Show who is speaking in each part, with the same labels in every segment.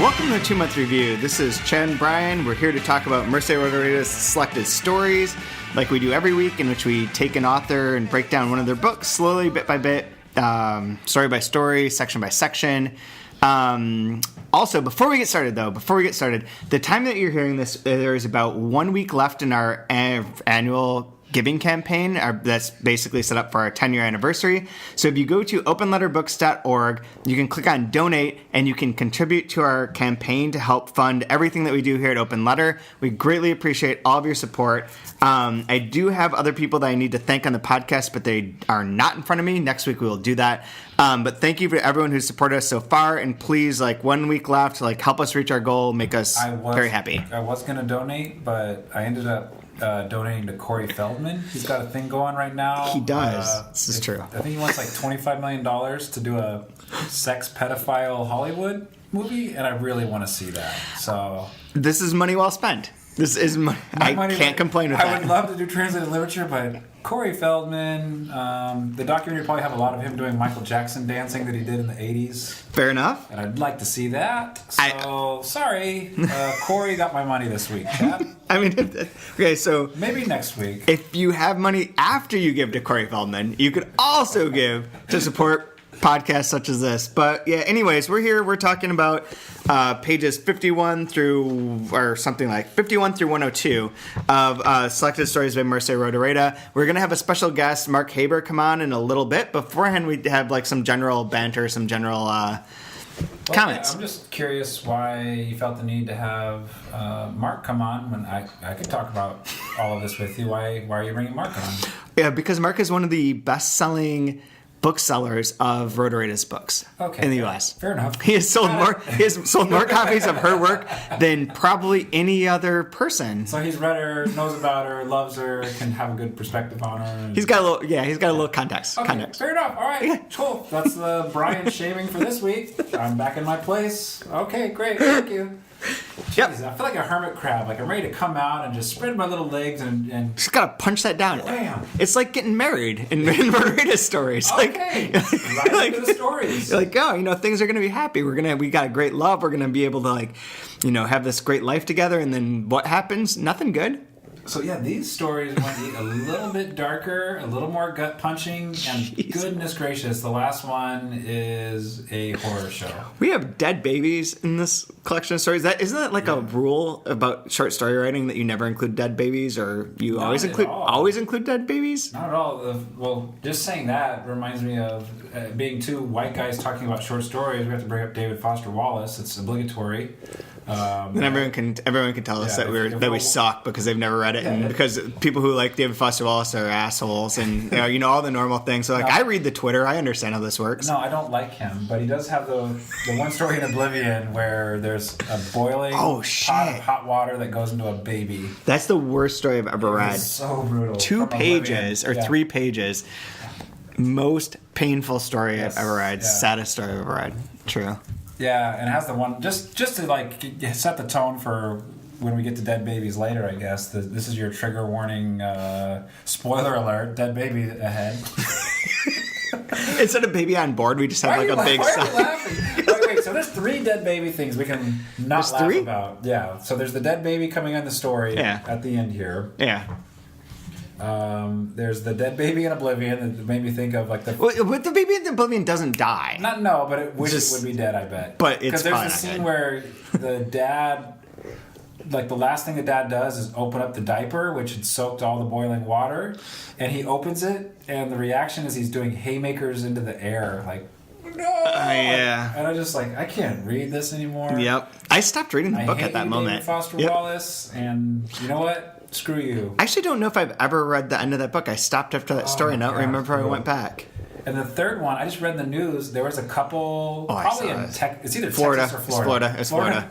Speaker 1: Welcome to 2 Month Review. This is Chad and Brian. We're here to talk about Mercè Rodoreda's selected stories, like we do every week, in which we take an author and break down one of their books slowly, bit by bit, story by story, section by section. Also, before we get started, the time that you're hearing this, there is about 1 week left in our annual giving campaign that's basically set up for our 10-year anniversary. So if you go to openletterbooks.org, you can click on donate and you can contribute to our campaign to help fund everything that we do here at Open Letter. We greatly appreciate all of your support. I do have other people that I need to thank on the podcast, but they are not in front of me. Next week we will do that. But thank you for everyone who's supported us so far, and please, 1 week left, help us reach our goal, make us very happy.
Speaker 2: I was going to donate, but I ended up donating to Corey Feldman. He's got a thing going right now.
Speaker 1: He does. This is true.
Speaker 2: I think he wants $25 million to do a sex pedophile Hollywood movie, and I really want to see that. So
Speaker 1: this is money well spent. This is money. I can't complain with that.
Speaker 2: I would love to do translated literature, but Corey Feldman, the documentary will probably have a lot of him doing Michael Jackson dancing that he did in the 80s.
Speaker 1: Fair enough.
Speaker 2: And I'd like to see that. So, sorry, Corey got my money this week, Chad.
Speaker 1: I mean, okay, so
Speaker 2: maybe next week.
Speaker 1: If you have money after you give to Corey Feldman, you could also give to support podcasts such as this. But yeah, anyways, we're here. We're talking about pages 51 through 102 of selected stories by Mercè Rodoreda. We're going to have a special guest, Mark Haber, come on in a little bit. Beforehand, we have some general banter, some general comments.
Speaker 2: I'm just curious why you felt the need to have Mark come on when I could talk about all of this with you. Why are you bringing Mark on?
Speaker 1: Yeah, because Mark is one of the best-selling booksellers of Rodoreda's books in the U.S.
Speaker 2: Fair enough.
Speaker 1: He has sold more copies of her work than probably any other person.
Speaker 2: So he's read her, knows about her, loves her, can have a good perspective on her.
Speaker 1: He's got a little context.
Speaker 2: Okay, fair enough. All right, cool. That's the Brian shaming for this week. I'm back in my place. Okay, great. Thank you. Jeez, yep. I feel like a hermit crab. I'm ready to come out and just spread my little legs and
Speaker 1: just gotta punch that down.
Speaker 2: Bam.
Speaker 1: It's like getting married in Rodoreda's stories.
Speaker 2: Okay. Right into the stories.
Speaker 1: You're things are gonna be happy. We got a great love. We're gonna be able to have this great life together. And then what happens? Nothing good.
Speaker 2: So yeah, these stories went a little bit darker, a little more gut punching, and Jeez. Goodness gracious, the last one is a horror show. We have dead babies in this collection of stories. Isn't that a rule about short story writing that you never include dead babies, or you always include dead babies? Not at all. Well, just saying that reminds me of being two white guys talking about short stories. We have to bring up David Foster Wallace. It's obligatory. And everyone can tell us that we suck because they've never read it, and because people who like David Foster Wallace are assholes, and all the normal things. So I read the Twitter, I understand how this works. No, I don't like him, but he does have the one story in Oblivion where there's a boiling pot of hot water that goes into a baby. That's the worst story I've ever read. It's so brutal. 2 pages or 3 pages. Most painful story I've ever read. Saddest story I've ever read. True. Yeah, and it has the one just to set the tone for when we get to dead babies later. I guess this is your trigger warning. Spoiler alert: dead baby ahead. Instead of baby on board, we just have a big sign. Why are you laughing? Wait. So there's 3 dead baby things we can not laugh about. Yeah. So there's the dead baby coming on the story at the end here. Yeah. There's the dead baby in Oblivion that made me think of the baby in Oblivion doesn't die. But it wishes it would be dead, I bet. But it's because there's a scene where the dad, the last thing the dad does is open up the diaper, which had soaked all the boiling water, and he opens it, and the reaction is he's doing haymakers into the air, no! Yeah. And I just I can't read this anymore. Yep. I stopped reading the book at that moment. David Foster Wallace, and you know what? Screw you. I actually don't know if I've ever read the end of that book. I stopped after that story and I don't remember how I went back. And the third one, I just read in the news, there was a couple, probably in it's either Florida. Texas or Florida. It's Florida.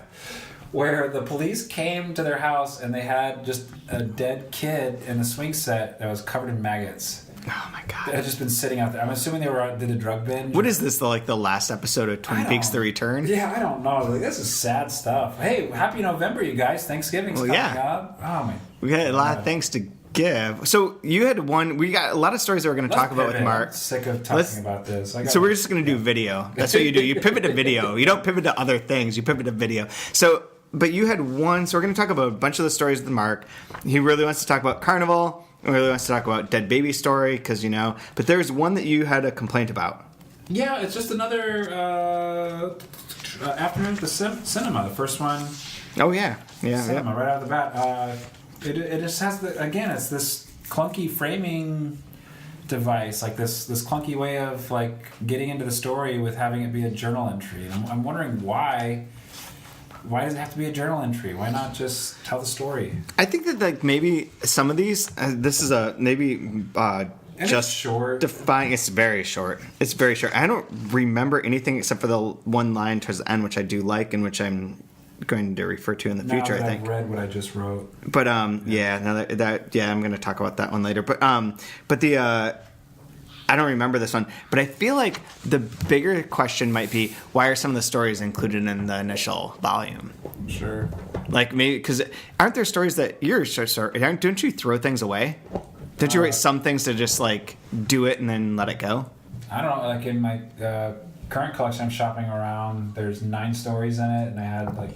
Speaker 2: Where the police came to their house and they had just a dead kid in a swing set that was covered in maggots. Oh my god! It had just been sitting out there. I'm assuming they did a drug binge. What is this? The last episode of Twin Peaks: The Return? Yeah, I don't know. This is sad stuff. Hey, happy November, you guys! Thanksgiving's coming up. Oh man, we got a lot of things to
Speaker 1: give. So you had one. We got a lot of stories that we're going to talk about with Mark.
Speaker 2: I'm sick of talking about this.
Speaker 1: So we're just going to do video. That's what you do. You pivot to video. You don't pivot to other things. You pivot to video. So, but you had one. So we're going to talk about a bunch of the stories with Mark. He really wants to talk about Carnival. He really wants to talk about Dead Baby Story because, But there's one that you had a complaint about. Yeah,
Speaker 2: it's just another afternoon at the cinema. The first one.
Speaker 1: Oh, yeah.
Speaker 2: Cinema, right out of the bat. It just has it's this clunky framing device, like this clunky way of like getting into the story with having it be a journal entry. And I'm wondering why does it have to be a journal entry? Why not just tell the story?
Speaker 1: I think that like maybe some of these, this is a maybe just
Speaker 2: short.
Speaker 1: Define. It's very short. It's very short. I don't remember anything except for the one line towards the end, which I do like and which I'm going to refer to in the future. I think
Speaker 2: I've read what I just wrote.
Speaker 1: But I'm going to talk about that one later. But the I don't remember this one. But I feel like the bigger question might be, why are some of the stories included in the initial volume?
Speaker 2: Sure.
Speaker 1: Like maybe because aren't there stories that you're sure don't you throw things away? Don't you write some things to just like do it and then let it go?
Speaker 2: I don't know. Like in my current collection, I'm shopping around. There's 9 stories in it, and I had like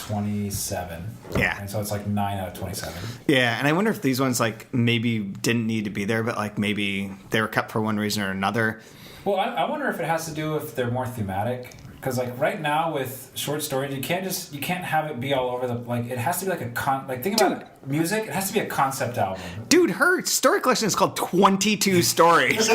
Speaker 2: 27.
Speaker 1: Yeah.
Speaker 2: And so it's like 9 out of 27.
Speaker 1: Yeah, and I wonder if these ones like maybe didn't need to be there, but like maybe they were kept for one reason or another.
Speaker 2: Well, I wonder if it has to do if they're more thematic. Because like right now with short stories, you can't have it be all over the it has to be like think about music. It has to be a concept album.
Speaker 1: Dude, her story collection is called 22 Stories.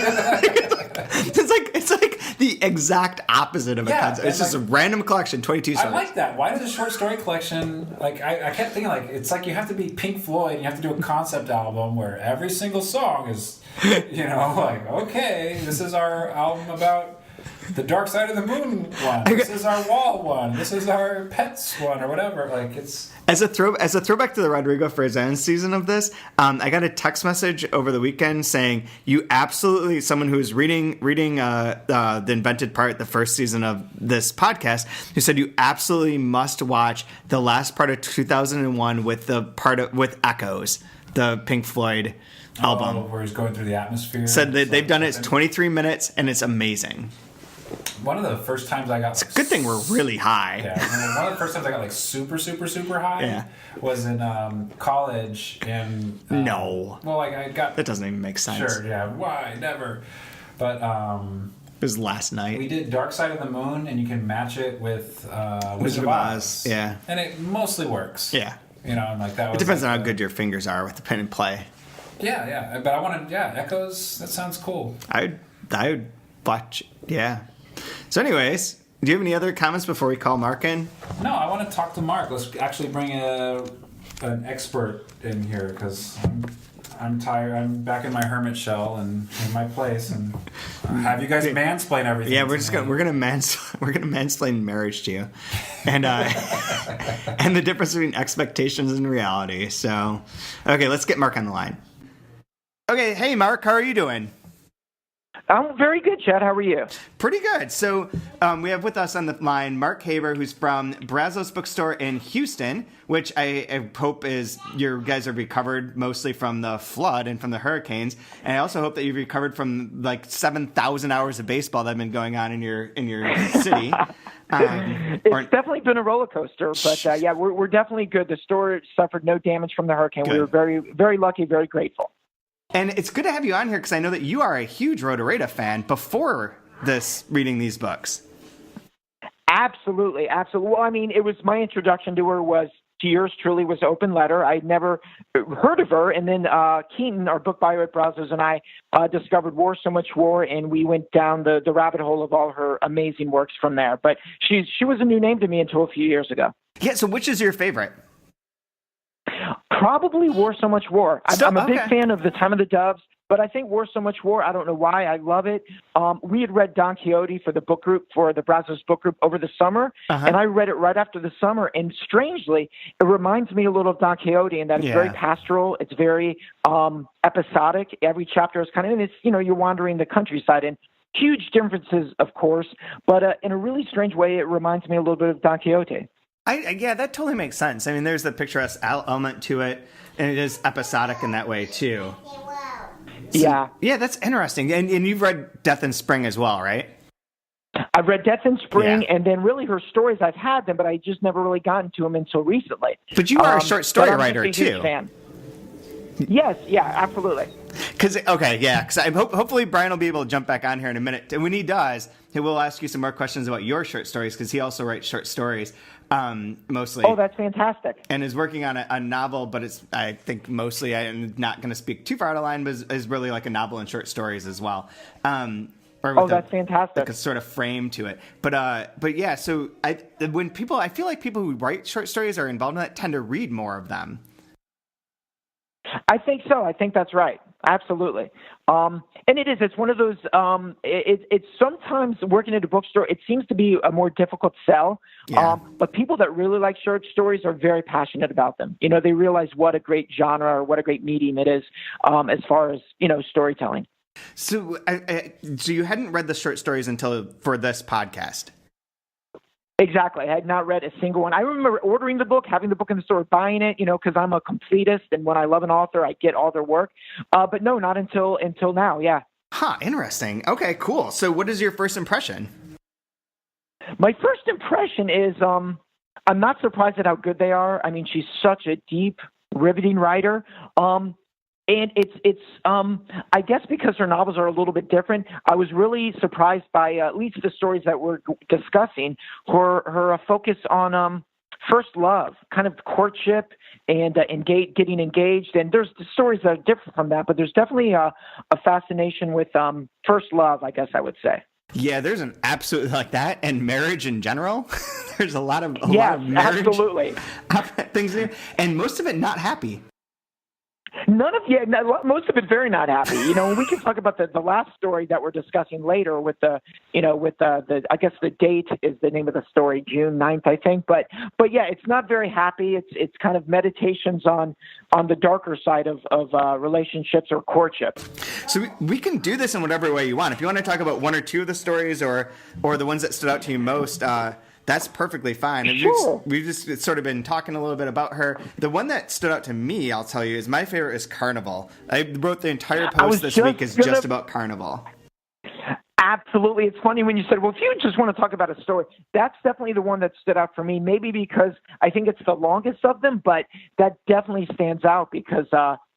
Speaker 1: It's like the exact opposite of a concept. It's just a random collection, 22 stories.
Speaker 2: I like that. Why does a short story collection I kept thinking it's like you have to be Pink Floyd and you have to do a concept album where every single song is okay, this is our album about the Dark Side of the Moon one. This is our wall one. This is our pets one, or whatever. It's
Speaker 1: as a throwback to the Rodrigo Frazan season of this. I got a text message over the weekend saying you absolutely someone who was reading the Invented Part, the first season of this podcast, who said you absolutely must watch the last part of 2001 with with Echoes, the Pink Floyd album,
Speaker 2: where he's going through the atmosphere.
Speaker 1: Said that they've done it. It's 23 minutes and it's amazing.
Speaker 2: One of the first times I got...
Speaker 1: It's a good thing we're really high.
Speaker 2: Yeah, one of the first times I got super, super, super high was in college. And
Speaker 1: no.
Speaker 2: Well, I got...
Speaker 1: That doesn't even make sense.
Speaker 2: Sure, yeah. Why? Never. But...
Speaker 1: it was last night.
Speaker 2: We did Dark Side of the Moon, and you can match it with Wizard of Oz.
Speaker 1: Yeah.
Speaker 2: And it mostly works.
Speaker 1: Yeah.
Speaker 2: And that was...
Speaker 1: It depends on how good your fingers are with the pen and play.
Speaker 2: Yeah. But I wanted... Yeah, Echoes, that sounds cool.
Speaker 1: I would watch... Yeah. So anyways, do you have any other comments before we call Mark in?
Speaker 2: No, I want to talk to Mark. Let's actually bring an expert in here because I'm tired. I'm back in my hermit shell and in my place, and have you guys mansplain everything.
Speaker 1: Yeah, we're gonna mansplain marriage to you, and and the difference between expectations and reality. So, okay, let's get Mark on the line. Okay, hey Mark, how are you doing?
Speaker 3: I'm very good, Chad. How are you?
Speaker 1: Pretty good. So we have with us on the line Mark Haber, who's from Brazos Bookstore in Houston, which I hope is you guys are recovered mostly from the flood and from the hurricanes. And I also hope that you've recovered from like 7,000 hours of baseball that have been going on in your city.
Speaker 3: It's definitely been a roller coaster, but we're definitely good. The store suffered no damage from the hurricane. Good. We were very, very lucky, very grateful.
Speaker 1: And it's good to have you on here because I know that you are a huge Rodoreda fan before reading these books.
Speaker 3: Absolutely. Well, I mean, it was my introduction to her was to yours truly was Open Letter. I'd never heard of her. And then Keaton, our book buyer at Brazos, and I discovered War So Much War, and we went down the rabbit hole of all her amazing works from there. But she was a new name to me until a few years ago.
Speaker 1: Yeah, so which is your favorite?
Speaker 3: Probably War So Much War. I'm a big fan of The Time of the Doves, but I think War So Much War, I don't know why, I love it. We had read Don Quixote for the book group, for the Brazos book group over the summer, and I read it right after the summer, and strangely, it reminds me a little of Don Quixote in that it's very pastoral, it's very episodic. Every chapter is kind of, and it's, you're wandering the countryside, and huge differences, of course, but in a really strange way, it reminds me a little bit of Don Quixote.
Speaker 1: Yeah, that totally makes sense. I mean, there's the picturesque element to it, and it is episodic in that way too. So, yeah, that's interesting. And you've read Death in Spring as well, right?
Speaker 3: I've read Death in Spring, and then really her stories, I've had them, but I just never really gotten to them until recently.
Speaker 1: But you are a short story writer, too.
Speaker 3: Fan. Yes, yeah, absolutely.
Speaker 1: Because hopefully Brian will be able to jump back on here in a minute. And when he does, he will ask you some more questions about your short stories, because he also writes short stories, mostly.
Speaker 3: Oh, that's fantastic.
Speaker 1: And is working on a novel, but it's, I think, mostly, I'm not going to speak too far out of line, but is really like a novel and short stories as well.
Speaker 3: That's fantastic.
Speaker 1: Like a sort of frame to it. But yeah, so I feel like people who write short stories are involved in that tend to read more of them.
Speaker 3: I think so. I think that's right. Absolutely. And it's one of those, it's sometimes working at a bookstore, it seems to be a more difficult sell. Yeah. But people that really like short stories are very passionate about them. You know, they realize what a great genre or what a great medium it is, as far as, storytelling.
Speaker 1: So you hadn't read the short stories for this podcast?
Speaker 3: Exactly. I had not read a single one. I remember ordering the book, having the book in the store, buying it, because I'm a completist, and when I love an author, I get all their work. But no, not until now, yeah.
Speaker 1: Huh, interesting. Okay, cool. So what is your first impression? My
Speaker 3: first impression is I'm not surprised at how good they are. I mean, she's such a deep, riveting writer. And it's I guess because her novels are a little bit different, I was really surprised by at least the stories that we're discussing, her focus on first love, kind of courtship and getting engaged. And there's the stories that are different from that, but there's definitely a fascination with first love, I guess I would say.
Speaker 1: Yeah, there's an absolutely like that, and marriage in general. There's a lot of marriage
Speaker 3: absolutely
Speaker 1: things there, and most of it not happy.
Speaker 3: Most of it very not happy. We can talk about the last story that we're discussing later with the I guess the date is the name of the story, June 9th, I think. But yeah, it's not very happy. It's kind of meditations on the darker side of relationships or courtship.
Speaker 1: So we can do this in whatever way you want. If you want to talk about one or two of the stories or the ones that stood out to you most, that's perfectly fine. And
Speaker 3: sure.
Speaker 1: We've just sort of been talking a little bit about her. The one that stood out to me, I'll tell you, is my favorite is Carnival. I wrote the entire post this week is just about Carnival.
Speaker 3: Absolutely. It's funny when you said, well, if you just want to talk about a story, that's definitely the one that stood out for me, maybe because I think it's the longest of them, but that definitely stands out because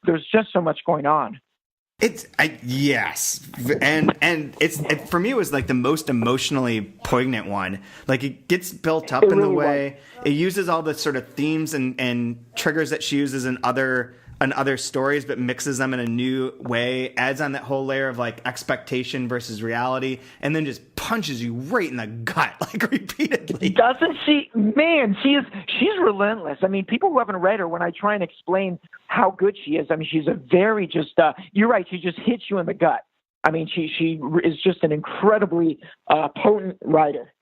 Speaker 3: there's just so much going on.
Speaker 1: Yes, and it for me it was like the most emotionally poignant one. Like it gets built up in the way it uses all the sort of themes and triggers that she uses in other stories, but mixes them in a new way. Adds on that whole layer of like expectation versus reality, and then just punches you right in the gut like repeatedly.
Speaker 3: Doesn't she? Man, she's relentless. I mean, people who haven't read her, when I try and explain how good she is, I mean, she's a very just. You're right. She just hits you in the gut. I mean, she is just an incredibly potent writer,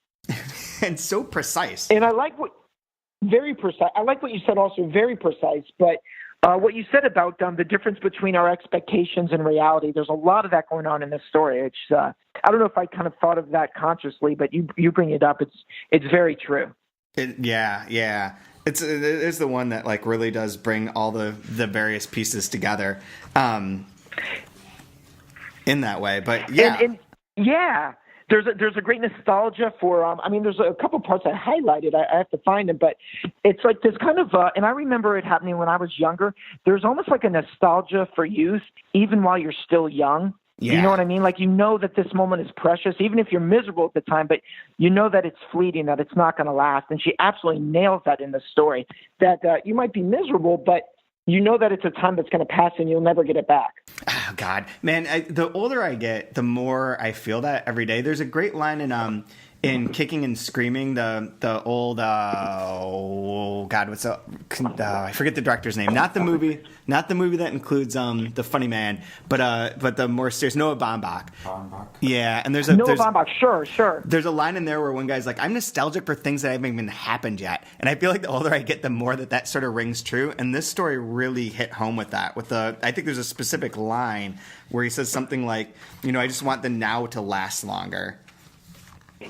Speaker 1: and so precise.
Speaker 3: And I like very precise. I like what you said. Also, very precise, but. What you said about the difference between our expectations and reality, there's a lot of that going on in this story. It's I don't know if I kind of thought of that consciously, but you bring it up. It's very true.
Speaker 1: Yeah. It is the one that like really does bring all the various pieces together in that way. But yeah.
Speaker 3: And yeah. There's a great nostalgia for, there's a couple parts I highlighted. I have to find them, but it's like this kind of, and I remember it happening when I was younger. There's almost like a nostalgia for youth, even while you're still young. Yeah. You know what I mean? Like, that this moment is precious, even if you're miserable at the time, but you know that it's fleeting, that it's not going to last. And she absolutely nails that in the story, that you might be miserable, but you know that it's a time that's going to pass and you'll never get it back.
Speaker 1: Oh, God. Man, the older I get, the more I feel that every day. There's a great line in Kicking and Screaming, the old, I forget the director's name. Not the movie that includes the funny man, but the more serious, Noah Baumbach. Yeah, and there's
Speaker 3: Noah Baumbach, sure.
Speaker 1: There's a line in there where one guy's like, I'm nostalgic for things that haven't even happened yet. And I feel like the older I get, the more that sort of rings true. And this story really hit home with that. I think there's a specific line where he says something like, I just want the now to last longer.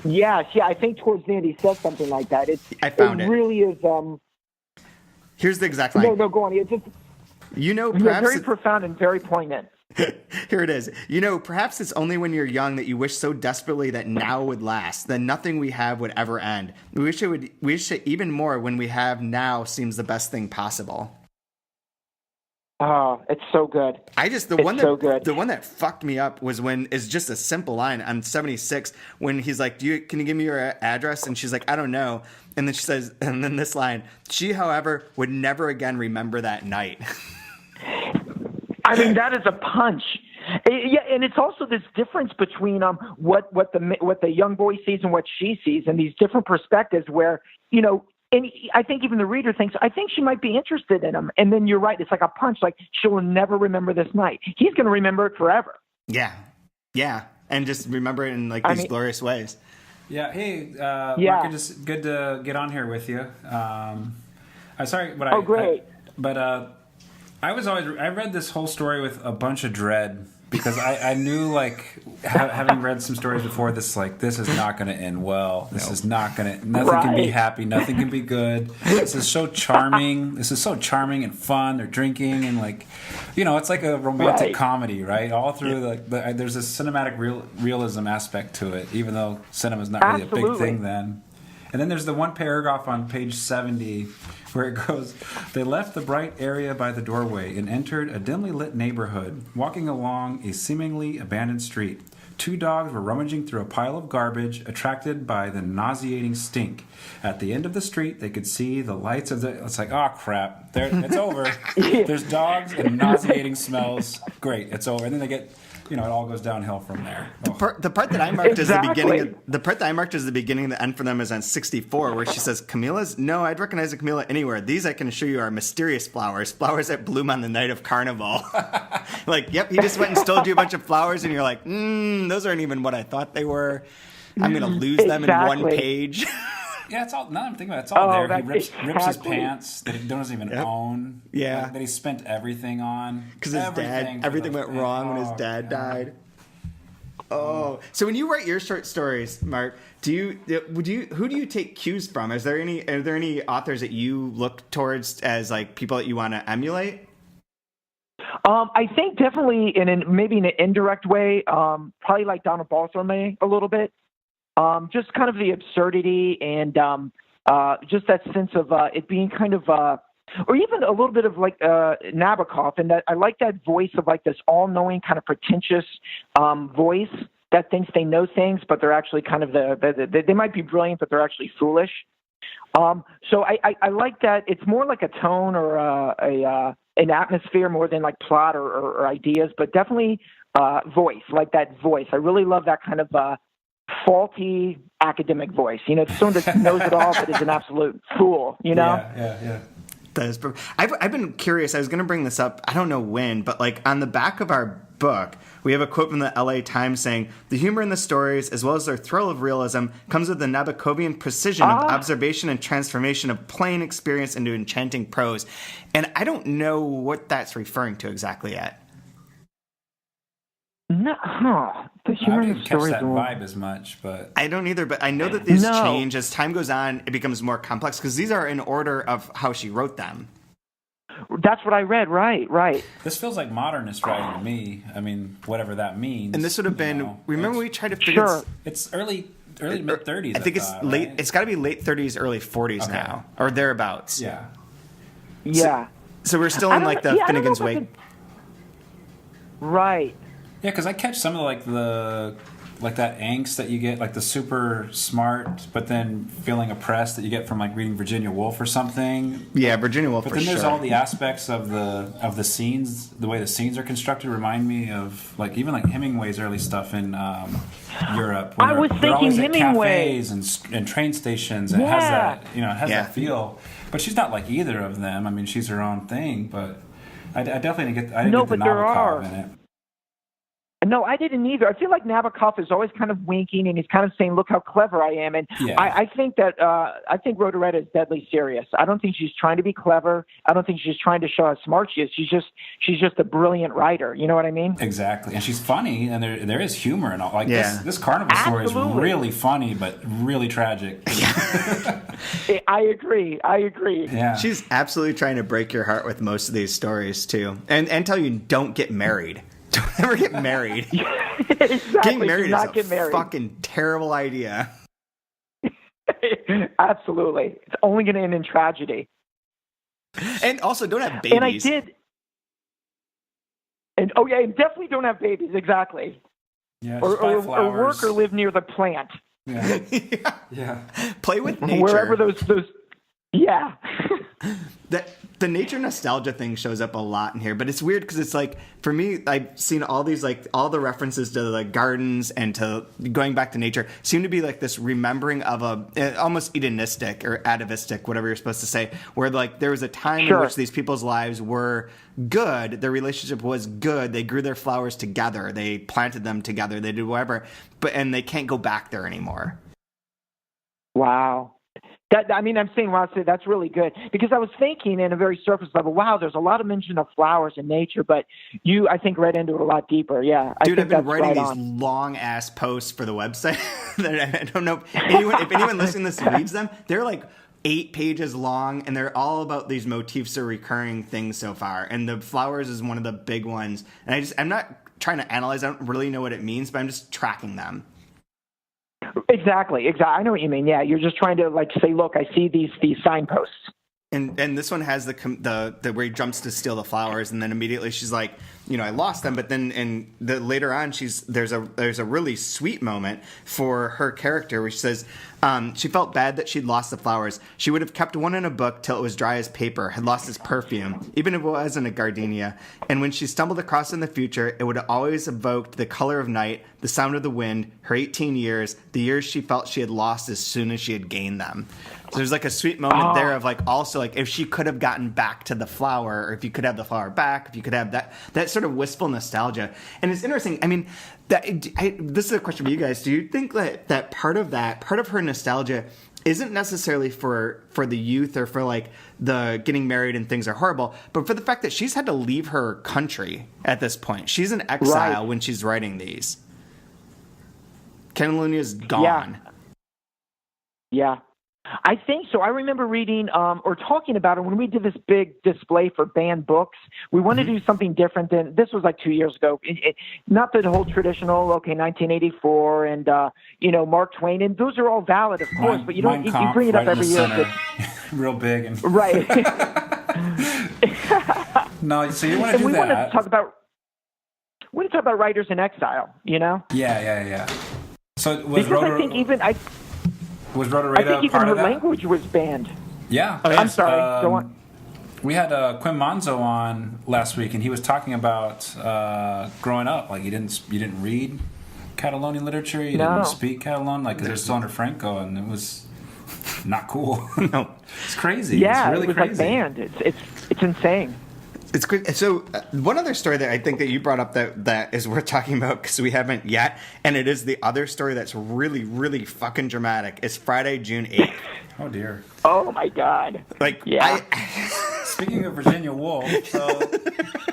Speaker 3: Yeah, I think towards the end he says something like that.
Speaker 1: I found it.
Speaker 3: It really is.
Speaker 1: Here's the exact line.
Speaker 3: No, go on. It's just
Speaker 1: perhaps
Speaker 3: very profound and very poignant.
Speaker 1: Here it is. Perhaps it's only when you're young that you wish so desperately that now would last, that nothing we have would ever end. We wish it even more when we have now seems the best thing possible.
Speaker 3: Oh, it's so good.
Speaker 1: The one that fucked me up was when it's just a simple line on 76 when he's like, can you give me your address? And she's like, I don't know. And then she says, and then this line, she, however, would never again remember that night.
Speaker 3: I mean, that is a punch. Yeah, and it's also this difference between what the young boy sees and what she sees, and these different perspectives where, and I think even the reader thinks, I think she might be interested in him. And then you're right. It's like a punch. Like, she'll never remember this night. He's going to remember it forever.
Speaker 1: Yeah. Yeah. And just remember it in these glorious ways.
Speaker 2: Yeah. Hey, Mark, just good to get on here with you. I'm sorry.
Speaker 3: Great.
Speaker 2: I read this whole story with a bunch of dread. Because I knew, having read some stories before, this is not going to end well. This is not going to. Nothing can be happy. Nothing can be good. This is so charming. This is so charming and fun. They're drinking and it's like a romantic comedy, right? All through there's a cinematic realism aspect to it, even though cinema's not really a big thing then. And then there's the one paragraph on page 70 where it goes, they left the bright area by the doorway and entered a dimly lit neighborhood, walking along a seemingly abandoned street. 2 dogs were rummaging through a pile of garbage, attracted by the nauseating stink. At the end of the street, they could see the lights of the... It's like, oh, crap. It's over. There's dogs and nauseating smells. Great, it's over. And then they get... it all goes downhill from there.
Speaker 1: The part that I marked as the beginning. The part that I marked as the beginning and the end for them is on 64, where she says, "Camellias? No, I'd recognize a camellia anywhere. These I can assure you are mysterious flowers that bloom on the night of Carnival." Yep, he just went and stole you a bunch of flowers, and you're like, those aren't even what I thought they were. I'm gonna lose them in one page.
Speaker 2: Yeah, it's all. Now I'm thinking about it, it's all there. He rips his pants that he doesn't even own.
Speaker 1: Yeah,
Speaker 2: that he spent everything on
Speaker 1: because everything went wrong when his dad died. Oh, so when you write your short stories, Mark, who do you take cues from? Are there any authors that you look towards as people that you want to emulate?
Speaker 3: I think definitely maybe in an indirect way, probably like Donald Baltherme a little bit. Just kind of the absurdity and just that sense of it being kind of, or even a little bit of Nabokov, and that I like that voice of this all-knowing kind of pretentious voice that thinks they know things, but they're actually kind of they might be brilliant, but they're actually foolish. So I like that. It's more like a tone or an atmosphere more than plot or ideas, but definitely voice, like that voice. I really love that kind of faulty academic voice. Someone that knows it all but is an absolute fool.
Speaker 2: Yeah.
Speaker 1: That is. I've been curious. I was going to bring this up. I don't know when, but on the back of our book, we have a quote from the LA Times saying, "The humor in the stories, as well as their thrill of realism, comes with the Nabokovian precision of observation and transformation of plain experience into enchanting prose." And I don't know what that's referring to exactly yet.
Speaker 3: No, the humor in the stories.
Speaker 2: I didn't catch that vibe as much, but
Speaker 1: I don't either. But I know that these change as time goes on. It becomes more complex because these are in order of how she wrote them.
Speaker 3: That's what I read. Right.
Speaker 2: This feels like modernist writing to me. I mean, whatever that means.
Speaker 1: And this would have been. Remember, we tried to figure.
Speaker 3: Sure.
Speaker 2: It's early mid 30s.
Speaker 1: I think it's late. Right? It's got to be late 30s, early 40s now, or thereabouts.
Speaker 3: Yeah.
Speaker 1: So we're still in the Finnegan's Wake.
Speaker 3: Right.
Speaker 2: Yeah, because I catch some of the that angst that you get, the super smart but then feeling oppressed that you get from reading Virginia Woolf or something.
Speaker 1: Yeah, Virginia Woolf.
Speaker 2: But then there's all the aspects of the scenes, the way the scenes are constructed, remind me of even Hemingway's early stuff in Europe.
Speaker 3: I was thinking Hemingway.
Speaker 2: Cafes and train stations. And it has that that feel. But she's not like either of them. I mean, she's her own thing. But I definitely didn't get the Nabokov in it.
Speaker 3: No, I didn't either. I feel like Nabokov is always kind of winking, and he's kind of saying, "Look how clever I am." And I think that I think Rodoreda is deadly serious. I don't think she's trying to be clever. I don't think she's trying to show how smart she is. She's just a brilliant writer. You know what I mean?
Speaker 2: Exactly, and she's funny, and there is humor and all. Like this Carnival story is really funny, but really tragic.
Speaker 3: I agree.
Speaker 2: Yeah,
Speaker 1: she's absolutely trying to break your heart with most of these stories too, and tell you don't get married. Don't ever get married.
Speaker 3: Exactly.
Speaker 1: Getting married is a fucking terrible idea.
Speaker 3: Absolutely. It's only going to end in tragedy.
Speaker 1: And also, don't have babies.
Speaker 3: And I did. And definitely don't have babies. Exactly.
Speaker 2: Yeah,
Speaker 3: or work or live near the plant.
Speaker 2: Yeah. Yeah.
Speaker 1: Play with nature.
Speaker 3: Wherever those. Yeah.
Speaker 1: The nature nostalgia thing shows up a lot in here, but it's weird because it's like, for me, I've seen all these, like, all the references to the gardens and to going back to nature seem to be like this remembering of almost hedonistic or atavistic, whatever you're supposed to say, where like there was a time in which these people's lives were good, their relationship was good, they grew their flowers together, they planted them together, they did whatever, and they can't go back there anymore.
Speaker 3: Wow. I'm saying, wow, that's really good. Because I was thinking in a very surface level, wow, there's a lot of mention of flowers and nature, but you, I think, read into it a lot deeper. Yeah.
Speaker 1: Dude, I've been writing these long-ass posts for the website that I don't know if anyone listening to this reads them. They're like 8 pages long, and they're all about these motifs or recurring things so far. And the flowers is one of the big ones. And I'm not trying to analyze. I don't really know what it means, but I'm just tracking them.
Speaker 3: Exactly. I know what you mean. Yeah, you're just trying to like say, look, I see these signposts.
Speaker 1: And this one has the where he jumps to steal the flowers, and then immediately she's like, I lost them. But then later on, there's a really sweet moment for her character where she says she felt bad that she'd lost the flowers. She would have kept one in a book till it was dry as paper, had lost its perfume, even if it wasn't a gardenia. And when she stumbled across it in the future, it would have always evoked the color of night, the sound of the wind, her 18 years, the years she felt she had lost as soon as she had gained them. So there's like a sweet moment there of like also like if she could have gotten back to the flower, or if you could have the flower back, if you could have that sort of wistful nostalgia. And it's interesting. I mean, this is a question for you guys. Do you think that part of her nostalgia isn't necessarily for the youth or for like the getting married and things are horrible, but for the fact that she's had to leave her country at this point? She's in exile when she's writing these. Catalonia's gone.
Speaker 3: Yeah. I think so. I remember reading or talking about it when we did this big display for banned books. We wanted to do something different than this was like 2 years ago. Not the whole traditional, 1984 and, Mark Twain. And those are all valid, of course, but you bring it up every year.
Speaker 2: Real big. And
Speaker 3: right.
Speaker 2: No, so you want to do that. We want to talk
Speaker 3: about writers in exile,
Speaker 2: Yeah. So was Was Rodoreda
Speaker 3: I think even
Speaker 2: part
Speaker 3: her
Speaker 2: of that?
Speaker 3: Language was banned.
Speaker 2: Yeah.
Speaker 3: I'm sorry. Go on.
Speaker 2: We had Quim Monzo on last week, and he was talking about growing up. Like, you didn't read Catalonian literature, you didn't speak Catalan, like, because it was still under Franco, and it was not cool. No, it's crazy.
Speaker 3: Yeah,
Speaker 2: it's really
Speaker 3: it was
Speaker 2: crazy.
Speaker 3: Like banned. It's insane.
Speaker 1: It's great. So one other story that I think that you brought up that is worth talking about because we haven't yet, and it is the other story that's really, really fucking dramatic. It's Friday, June 8th.
Speaker 2: Oh, dear.
Speaker 3: Oh, my God.
Speaker 1: Like,
Speaker 3: yeah.
Speaker 2: Speaking of Virginia Woolf, so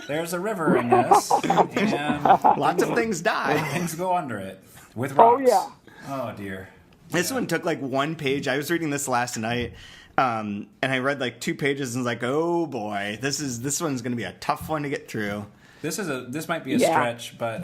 Speaker 2: there's a river in this, and
Speaker 1: lots of things die.
Speaker 2: Things go under it with rocks.
Speaker 3: Oh, yeah.
Speaker 2: Oh, dear.
Speaker 1: This one took like one page. I was reading this last night. And I read like 2 pages and was like, oh boy, this one's going to be a tough one to get through.
Speaker 2: This might be a stretch, but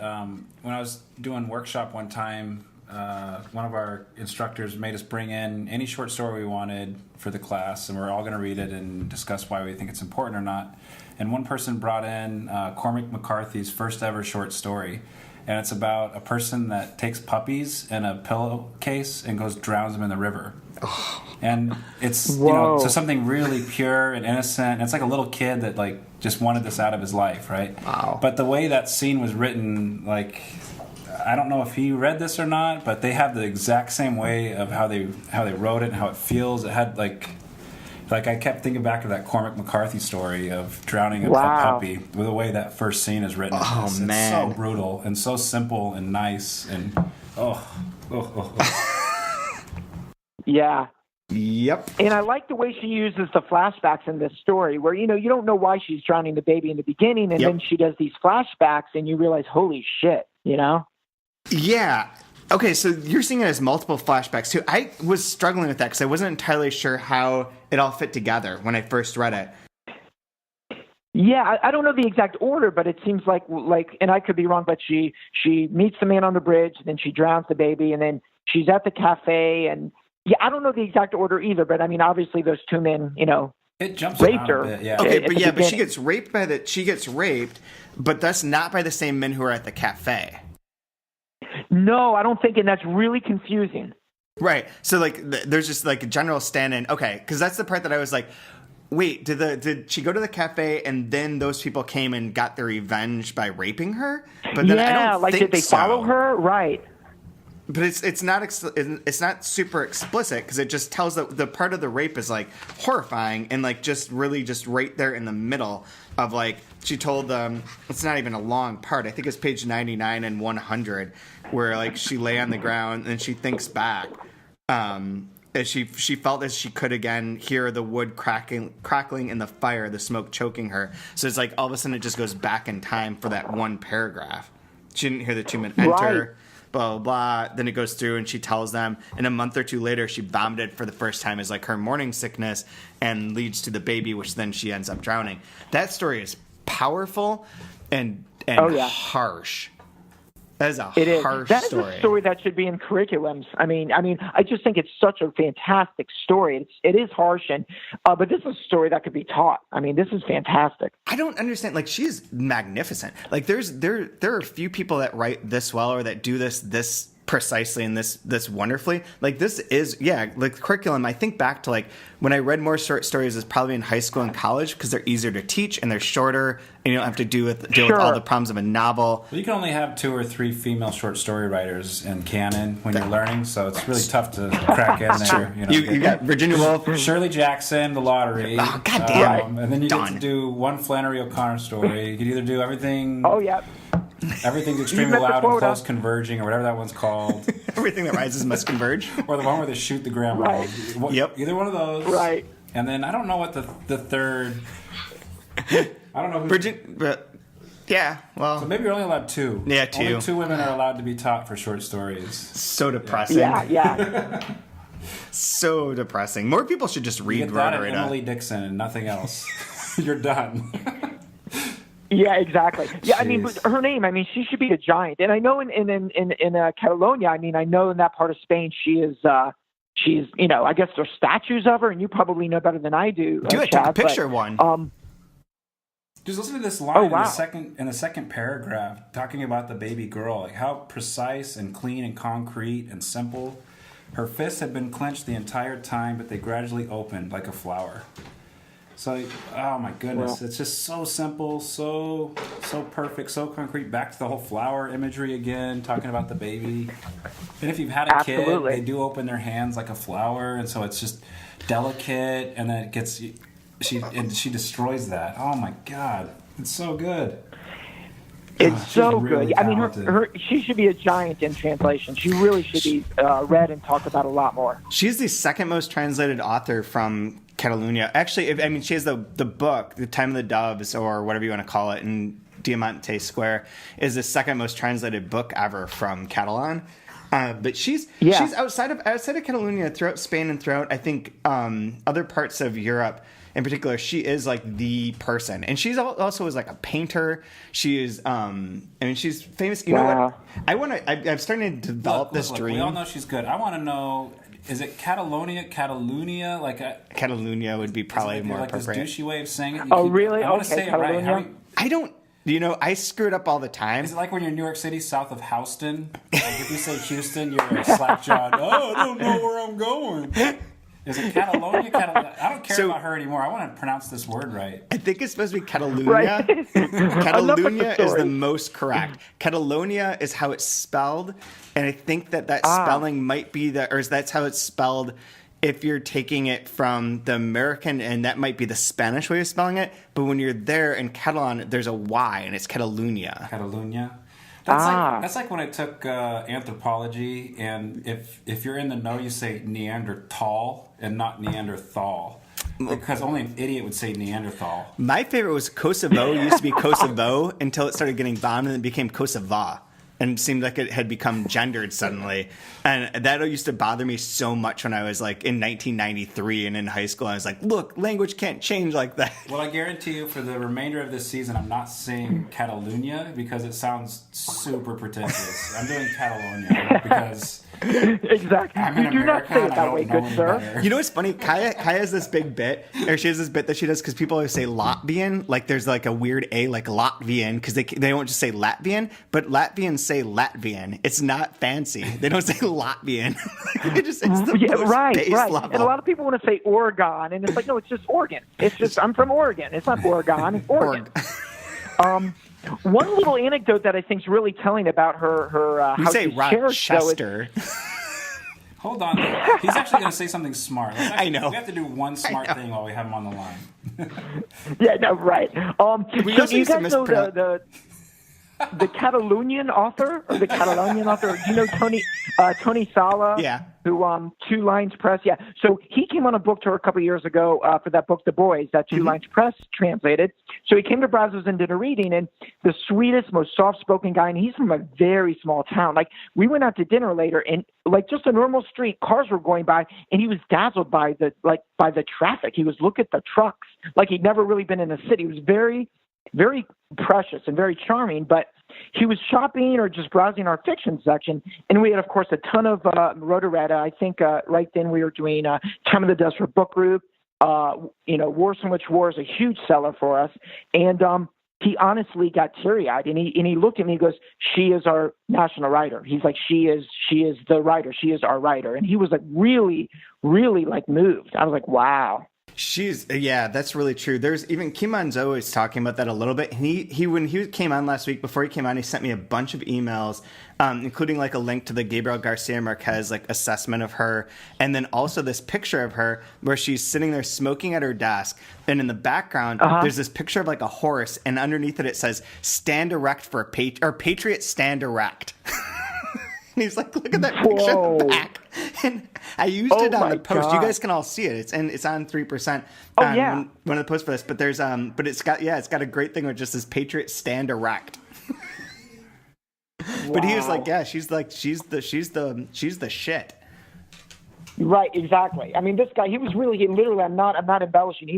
Speaker 2: when I was doing workshop one time, one of our instructors made us bring in any short story we wanted for the class, and we're all going to read it and discuss why we think it's important or not. And one person brought in Cormac McCarthy's first ever short story. And it's about a person that takes puppies in a pillowcase and drowns them in the river. Oh. And it's so something really pure and innocent. And it's like a little kid that like just wanted this out of his life, right?
Speaker 1: Wow.
Speaker 2: But the way that scene was written, like, I don't know if he read this or not, but they have the exact same way of how they wrote it and how it feels. It had like Like, I kept thinking back to that Cormac McCarthy story of drowning a puppy, with the way that first scene is written.
Speaker 1: Oh, man.
Speaker 2: It's so brutal and so simple and nice and
Speaker 3: Yeah.
Speaker 1: Yep.
Speaker 3: And I like the way she uses the flashbacks in this story where, you don't know why she's drowning the baby in the beginning, and then she does these flashbacks and you realize, holy shit,
Speaker 1: Yeah. Okay, so you're seeing it as multiple flashbacks too. I was struggling with that because I wasn't entirely sure how it all fit together when I first read it.
Speaker 3: Yeah, I don't know the exact order, but it seems like, and I could be wrong, but she meets the man on the bridge, then she drowns the baby, and then she's at the cafe, and I don't know the exact order either, but I mean, obviously those two men,
Speaker 2: it jumps
Speaker 3: raped her.
Speaker 2: A bit, yeah.
Speaker 1: Okay, but she gets raped but that's not by the same men who are at the cafe.
Speaker 3: No, I don't think, and that's really confusing.
Speaker 1: Right. So there's just a general stand-in. Okay, because that's the part that I was like, wait, did she go to the cafe and then those people came and got their revenge by raping her? But then I don't think
Speaker 3: did they follow her? Right.
Speaker 1: But it's not super explicit because it just tells that the part of the rape is horrifying and just right there in the middle of she told them it's not even a long part. I think it's page 99 and 100 where she lay on the ground and she thinks back. As she felt as she could again hear the wood crackling in the fire, the smoke choking her. So it's all of a sudden it just goes back in time for that one paragraph. She didn't hear the two men enter.
Speaker 3: Right.
Speaker 1: Blah, blah, blah. Then it goes through and she tells them, and a month or two later, she vomited for the first time as her morning sickness and leads to the baby, which then she ends up drowning. That story is powerful and harsh. That is a harsh story.
Speaker 3: That is a story that should be in curriculums. I mean, I just think it's such a fantastic story. It is harsh, but this is a story that could be taught. I mean, this is fantastic.
Speaker 1: I don't understand. She's magnificent. There are few people that write this well or that do this precisely and this wonderfully. This is curriculum. I think back to when I read more short stories is probably in high school and college because they're easier to teach and they're shorter and you don't have to deal with all the problems of a novel.
Speaker 2: Well, you can only have 2 or 3 female short story writers in canon when you're learning, so it's really tough to crack in there.
Speaker 1: You got Virginia Woolf,
Speaker 2: Shirley Jackson, The Lottery.
Speaker 1: Oh, goddamn!
Speaker 2: And then you get to do one Flannery O'Connor story. You could either do everything.
Speaker 3: Oh yeah.
Speaker 2: Everything's extremely loud and close converging, or whatever that one's called.
Speaker 1: Everything that rises must converge.
Speaker 2: Or the one where they shoot the grandma.
Speaker 3: Right.
Speaker 1: Yep.
Speaker 2: Either one of those.
Speaker 3: Right.
Speaker 2: And then I don't know what the third. I don't know who.
Speaker 1: Yeah, well.
Speaker 2: So maybe you're only allowed 2.
Speaker 1: Yeah, 2.
Speaker 2: Only 2 women are allowed to be taught for short stories.
Speaker 1: So depressing.
Speaker 3: Yeah.
Speaker 1: So depressing. More people should just read
Speaker 2: You get that and
Speaker 1: Rodoreda.
Speaker 2: Emily Dixon and nothing else. You're done.
Speaker 3: Yeah, exactly. Yeah, I mean, but her name, she should be a giant. And I know in Catalonia, I know in that part of Spain, she's, I guess there's statues of her, and you probably know better than I do.
Speaker 1: I took a picture of one.
Speaker 2: Just listen to this line in the second paragraph, talking about the baby girl, how precise and clean and concrete and simple. Her fists had been clenched the entire time, but they gradually opened like a flower. So, oh my goodness, it's just so simple, so perfect, so concrete. Back to the whole flower imagery again, talking about the baby. And if you've had a kid, they do open their hands like a flower, and so it's just delicate, and then it gets she destroys that. Oh my God, it's so good.
Speaker 3: It's so
Speaker 2: really
Speaker 3: good.
Speaker 2: talented.
Speaker 3: She should be a giant in translation. She really should be read and talked about a lot more.
Speaker 1: She's the second most translated author from Catalonia. Actually, she has the book, The Time of the Doves, or whatever you want to call it, in Diamante Square, is the second most translated book ever from Catalan. But she's outside of Catalonia, throughout Spain and throughout, I think, other parts of Europe in particular. She is the person, and she's also is a painter. She is, she's famous. You know what? I'm starting to develop this dream.
Speaker 2: We all know she's good. I want to know. Is it Catalonia?
Speaker 1: Catalonia would be probably more appropriate.
Speaker 2: This douchey way of saying it.
Speaker 3: Really?
Speaker 2: I want to say it right.
Speaker 1: I don't. I screw it up all the time.
Speaker 2: Is it like when you're in New York City, south of Houston? If you say Houston, you're a slack-jawed. Oh, I don't know where I'm going. Is it Catalonia? I don't care about her anymore. I want to pronounce this word right.
Speaker 1: I think it's supposed to be Catalunya.
Speaker 3: Right.
Speaker 1: Catalunya is the most correct. Catalonia is how it's spelled, and I think that spelling might be that's how it's spelled if you're taking it from the American, and that might be the Spanish way of spelling it, but when you're there in Catalan, there's a Y, and it's Catalunya.
Speaker 2: Catalunya. That's like when I took anthropology, and if you're in the know, you say Neanderthal and not Neanderthal. Because only an idiot would say Neanderthal.
Speaker 1: My favorite was Kosovo. It used to be Kosovo until it started getting bombed, and it became Kosova. And it seemed like it had become gendered suddenly. And that used to bother me so much when I was like in 1993 and in high school. I was like, look, language can't change like that.
Speaker 2: Well, I guarantee you for the remainder of this season, I'm not saying Catalunya because it sounds super pretentious. I'm doing Catalonia because...
Speaker 3: Exactly.
Speaker 2: I'm in
Speaker 3: You do not
Speaker 2: America
Speaker 3: say it
Speaker 2: and I
Speaker 3: that
Speaker 2: don't
Speaker 3: way,
Speaker 2: know
Speaker 3: good
Speaker 2: any
Speaker 3: sir.
Speaker 2: better.
Speaker 1: You know what's funny? Kaya has this big bit, or she has this bit that she does because people always say Latvian, like there's like a weird A, like Latvian, because they won't just say Latvian, but Latvians say Latvian. It's not fancy. They don't say Latvian. It's the most base level.
Speaker 3: And a lot of people want to say Oregon, and it's like, no, it's just Oregon. It's just, I'm from Oregon. It's not Oregon, it's Oregon. One little anecdote that I think is really telling about her
Speaker 1: You
Speaker 3: how
Speaker 1: say
Speaker 3: she's cherished, though, is,
Speaker 1: Rochester.
Speaker 2: Hold on. He's actually going to say something smart.
Speaker 1: I know.
Speaker 2: We have to do one smart thing while we have him on the line.
Speaker 3: yeah, no, right. So do you guys know the Catalonian author, or the Catalonian author? Do you know Tony Sala?
Speaker 1: Yeah.
Speaker 3: Who Two Lines Press? Yeah. So he came on a book tour a couple of years ago for that book, The Boys, that Two Lines Press translated. So he came to Brazos and did a reading, and the sweetest, most soft-spoken guy, and he's from a very small town. Like, we went out to dinner later, and like just a normal street, cars were going by, and he was dazzled by the traffic. He was looking at the trucks like he'd never really been in a city. It was very, very precious and very charming, but he was shopping or just browsing our fiction section, and we had, of course, a ton of Rodoreda. I think right then we were doing Time of the Dust for Book Group. War So Much War is a huge seller for us, and he honestly got teary-eyed, and he looked at me and he goes, "She is our national writer." He's like, she is the writer. She is our writer." And he was like really, really like moved. I was like, wow.
Speaker 1: That's really true. There's even Kim Monzo is talking about that a little bit. And he when he came on last week, before he came on, he sent me a bunch of emails, including like a link to the Gabriel Garcia Marquez like assessment of her, and then also this picture of her where she's sitting there smoking at her desk, and in the background there's this picture of like a horse, and underneath it says "Stand erect for a Patriot stand erect." And he's like, look at that picture in the back. And I used it on the post. God. You guys can all see it. It's on 3%. One of the posts for this. But there's but it's got a great thing with just this Patriot stand erect. Wow. But he was like, yeah, she's the shit.
Speaker 3: Right, exactly. I mean, this guy, he literally, I'm not embellishing.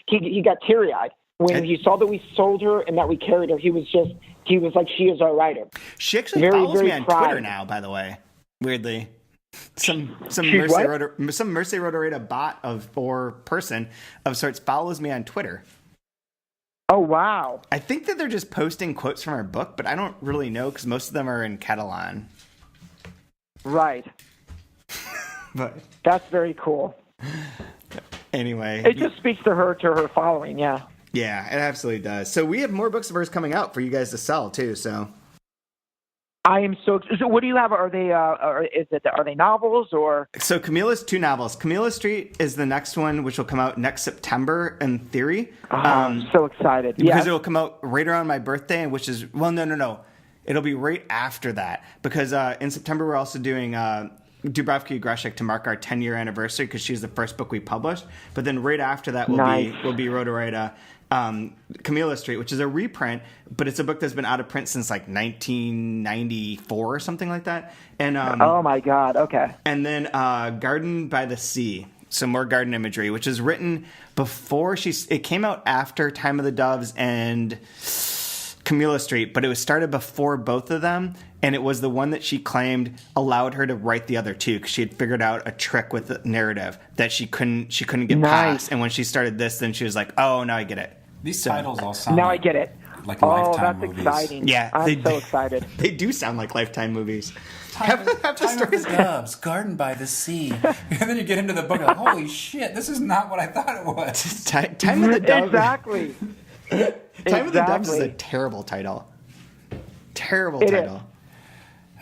Speaker 3: He got teary-eyed when he saw that we sold her and that we carried her. He was like, she is our writer.
Speaker 1: She actually follows me on Twitter now, by the way. Weirdly. Some Mercè Rodoreda bot or person of sorts follows me on Twitter.
Speaker 3: Oh, wow.
Speaker 1: I think that they're just posting quotes from our book, but I don't really know because most of them are in Catalan.
Speaker 3: Right.
Speaker 1: But
Speaker 3: that's very cool.
Speaker 1: Anyway.
Speaker 3: It just speaks to her following, yeah.
Speaker 1: Yeah, it absolutely does. So we have more books of hers coming out for you guys to sell too. So
Speaker 3: I am so. What do you have? Are they novels or?
Speaker 1: So Camilla's 2 novels. Camilla Street is the next one, which will come out next September in theory.
Speaker 3: I'm so excited
Speaker 1: because it'll come out right around my birthday, which is no. It'll be right after that because in September we're also doing. Dubravka Greshik to mark our 10-year anniversary because she's the first book we published. But then right after that will be Rodoreda, Camilla Street, which is a reprint, but it's a book that's been out of print since like 1994 or something like that. And
Speaker 3: oh my God, okay.
Speaker 1: And then Garden by the Sea, some more garden imagery, which is written before it came out after Time of the Doves and Camilla Street, but it was started before both of them, and it was the one that she claimed allowed her to write the other two because she had figured out a trick with the narrative that she couldn't get past. And when she started this, then she was like, "Oh, now I get it."
Speaker 2: These titles all sound
Speaker 3: I get it.
Speaker 2: Like Lifetime
Speaker 3: that's
Speaker 2: movies.
Speaker 3: Exciting.
Speaker 1: Yeah,
Speaker 3: I'm so excited.
Speaker 1: They do sound like Lifetime movies.
Speaker 2: Time of the Doves, Garden by the Sea. And then you get into the book and like, holy shit, this is not what I thought it was.
Speaker 1: Time of the Doves.
Speaker 3: Exactly.
Speaker 1: Time of the Doves is a terrible title. Terrible title.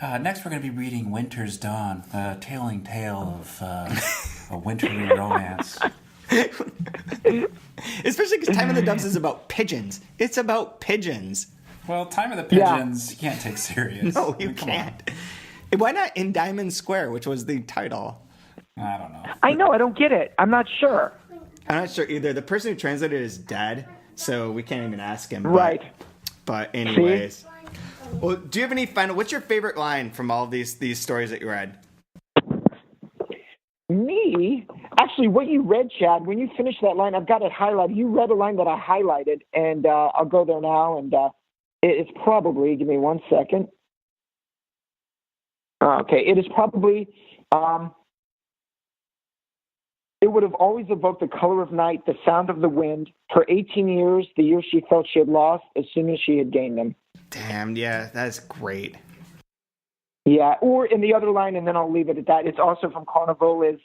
Speaker 2: Next, we're going to be reading Winter's Dawn, the telling tale of a wintry romance.
Speaker 1: Especially because Time of the Doves is about pigeons. It's about pigeons.
Speaker 2: Well, Time of the Pigeons, you can't take serious.
Speaker 1: No, you can't. Why not In Diamond Square, which was the title?
Speaker 2: I don't know.
Speaker 3: I know. I don't get it. I'm not sure.
Speaker 1: I'm not sure either. The person who translated it is dead, so we can't even ask him.
Speaker 3: Right.
Speaker 1: But anyways. See? Well, do you have any final... What's your favorite line from all of these stories that you read?
Speaker 3: Me? Actually, what you read, Chad, when you finished that line, I've got it highlighted. You read a line that I highlighted, and I'll go there now, and it's probably... Give me 1 second. Okay, it is probably... it would have always evoked the color of night, the sound of the wind. For 18 years, the years she felt she had lost as soon as she had gained them.
Speaker 1: Damn, yeah, that's great.
Speaker 3: Yeah, or in the other line, and then I'll leave it at that. It's also from Carnival, is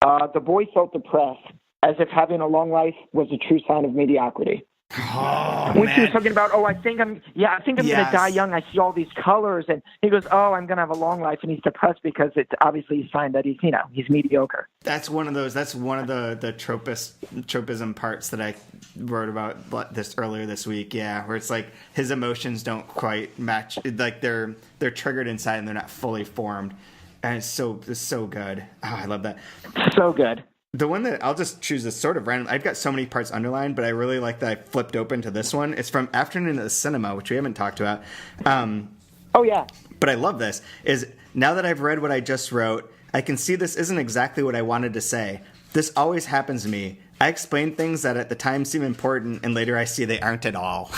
Speaker 3: the boy felt depressed, as if having a long life was a true sign of mediocrity.
Speaker 1: Oh,
Speaker 3: when
Speaker 1: man.
Speaker 3: she was talking about, I think I'm
Speaker 1: yes.
Speaker 3: going to die young. I see all these colors, and he goes, I'm going to have a long life, and he's depressed because it's obviously a sign that he's mediocre.
Speaker 1: That's one of the tropism parts that I wrote about earlier this week. Yeah, where it's like his emotions don't quite match. Like they're triggered inside and they're not fully formed, and it's so good. Oh, I love that.
Speaker 3: So good.
Speaker 1: The one that I'll just choose is sort of random. I've got so many parts underlined, but I really like that I flipped open to this one. It's from Afternoon at the Cinema, which we haven't talked about.
Speaker 3: Oh, yeah.
Speaker 1: But I love this. Is now that I've read what I just wrote, I can see this isn't exactly what I wanted to say. This always happens to me. I explain things that at the time seem important, and later I see they aren't at all.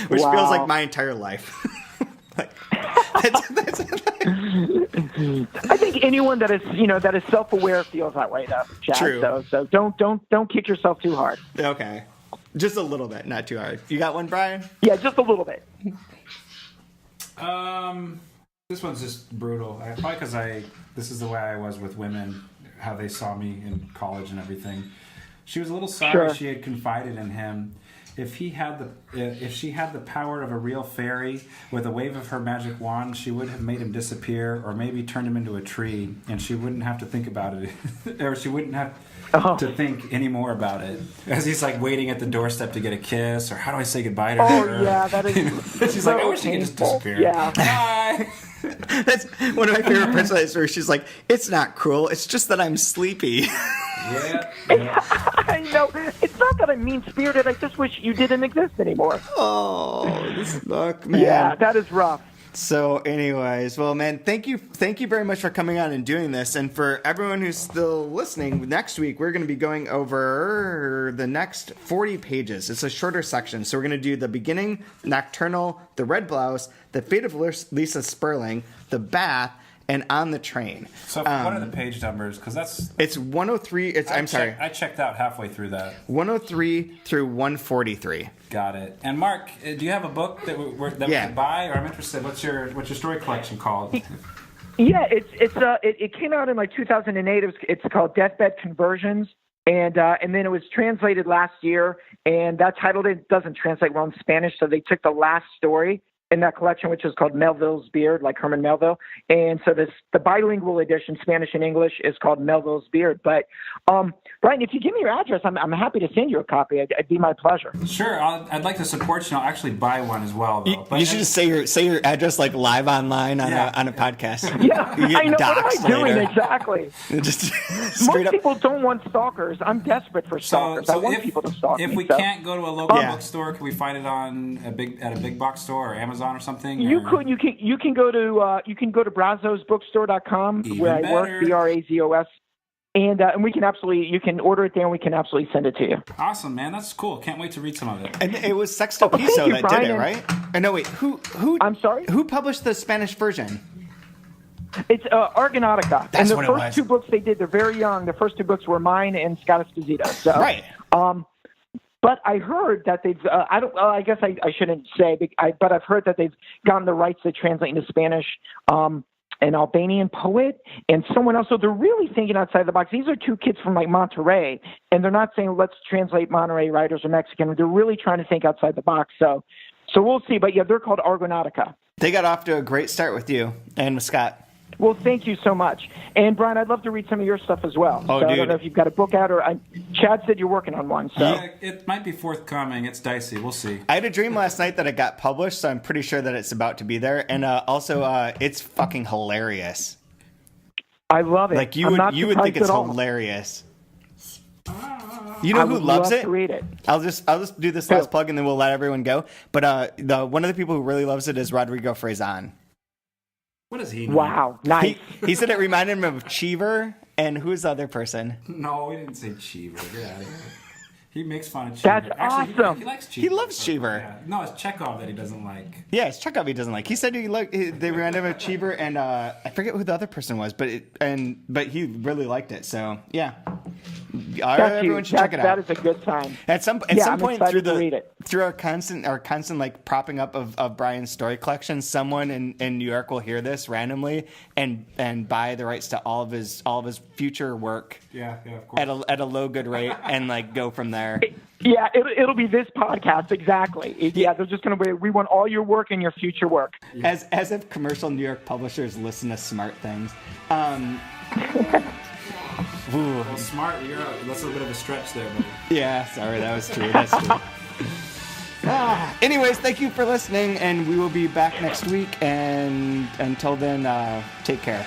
Speaker 1: Which feels like my entire life.
Speaker 3: I think anyone that is self-aware feels that way, though, Chad.
Speaker 1: True.
Speaker 3: So don't kick yourself too hard.
Speaker 1: Okay, just a little bit, not too hard. You got one, Brian?
Speaker 3: Yeah, just a little bit.
Speaker 2: This one's just brutal. Probably because this is the way I was with women, how they saw me in college and everything. She was a little sorry she had confided in him. If she had the power of a real fairy, with a wave of her magic wand, she would have made him disappear, or maybe turned him into a tree, and she wouldn't have to think about it, or she wouldn't have to think any more about it. As he's like waiting at the doorstep to get a kiss, or how do I say goodbye to her?
Speaker 3: Oh yeah, that is.
Speaker 2: She's like, I wish she could just disappear.
Speaker 3: Yeah.
Speaker 2: Bye.
Speaker 1: That's one of my favorite parts of that story. She's like, it's not cruel. It's just that I'm sleepy.
Speaker 2: Yeah.
Speaker 3: I know. It's not that I'm mean-spirited. I just wish you didn't exist anymore.
Speaker 1: Oh, this book, man.
Speaker 3: Yeah, that is rough.
Speaker 1: So anyways, well, man, thank you very much for coming on and doing this. And for everyone who's still listening, next week we're going to be going over the next 40 pages. It's a shorter section. So we're going to do the beginning, Nocturnal, the Red Blouse, the Fate of Lisa Sperling, the Bath, and On the Train.
Speaker 2: So what are the page numbers? Because
Speaker 1: it's 103.
Speaker 2: I checked out halfway through that. 103
Speaker 1: through 143.
Speaker 2: Got it. And Mark, do you have a book that we can buy? Or I'm interested. What's your story collection called?
Speaker 3: Yeah, it came out in like 2008. It's called Deathbed Conversions, and then it was translated last year. And that title doesn't translate well in Spanish, so they took the last story in that collection, which is called Melville's Beard, like Herman Melville. And so the bilingual edition, Spanish and English, is called Melville's Beard. But, Brian, if you give me your address, I'm happy to send you a copy. It'd be my pleasure.
Speaker 2: Sure. I'd like to support you. I'll actually buy one as well, though.
Speaker 1: You should just say your address like live online on a podcast.
Speaker 3: Yeah, I know. What am I doing exactly? Most people don't want stalkers. I'm desperate for stalkers. I want people to stalk me.
Speaker 2: If we can't go to a local bookstore, can we find it at a big box store or Amazon or something?
Speaker 3: You can go to BrazosBookstore.com where I work, BRAZOS, and we can you can order it there and we can absolutely send it to you.
Speaker 2: Awesome, man, that's cool. Can't wait to read some of it.
Speaker 1: And it was Sexto Piso that did it, right? No, wait, who? I'm sorry. Who published the Spanish version?
Speaker 3: It's Argonautica.
Speaker 1: That's
Speaker 3: and the
Speaker 1: what
Speaker 3: first two books they did, they're very young. The first two books were mine and Scott Esposito. So,
Speaker 1: right.
Speaker 3: But I heard that they've, I guess I shouldn't say, but I've heard that they've gotten the rights to translate into Spanish, an Albanian poet and someone else. So they're really thinking outside the box. These are two kids from like Monterey, and they're not saying, let's translate Monterey writers or Mexican. They're really trying to think outside the box. So we'll see. But yeah, they're called Argonautica.
Speaker 1: They got off to a great start with you and with Scott.
Speaker 3: Well, thank you so much. And, Brian, I'd love to read some of your stuff as well.
Speaker 1: Oh,
Speaker 3: so
Speaker 1: dude.
Speaker 3: I don't know if you've got a book out or Chad said you're working on one. So
Speaker 2: Yeah, it might be forthcoming. It's dicey. We'll see.
Speaker 1: I had a dream last night that it got published, so I'm pretty sure that it's about to be there. And also, it's fucking hilarious.
Speaker 3: I love it.
Speaker 1: Like, you would think it's hilarious. You know who loves it?
Speaker 3: To read it?
Speaker 1: I'll just do this last plug and then we'll let everyone go. But one of the people who really loves it is Rodrigo Frazan.
Speaker 2: What does he know?
Speaker 3: Wow, nice.
Speaker 1: He said it reminded him of Cheever, and who's the other person?
Speaker 2: No, we didn't say Cheever. Get out of here. He makes fun of Cheever.
Speaker 3: That's
Speaker 2: He
Speaker 3: awesome.
Speaker 2: likes Cheever.
Speaker 1: He loves Cheever.
Speaker 2: Yeah. No, it's Chekhov that he doesn't like.
Speaker 1: Yeah, it's Chekhov he doesn't like. He said they reminded him of Cheever, and I forget who the other person was, but he really liked it. So yeah, everyone should check it out.
Speaker 3: That is a good sign.
Speaker 1: At some
Speaker 3: I'm
Speaker 1: point through our constant like propping up of Brian's story collection, someone in New York will hear this randomly and buy the rights to all of his future work.
Speaker 2: Yeah, of course.
Speaker 1: At a low good rate and like go from there.
Speaker 3: Yeah, it'll be this podcast exactly. Yeah, they're just going to be. We want all your work and your future work.
Speaker 1: Yeah. As if commercial New York publishers listen to smart things.
Speaker 2: Well, smart. That's a bit of a stretch there, buddy.
Speaker 1: Yeah, sorry, that was true. That's true. Anyways, thank you for listening, and we will be back next week. And until then, take care.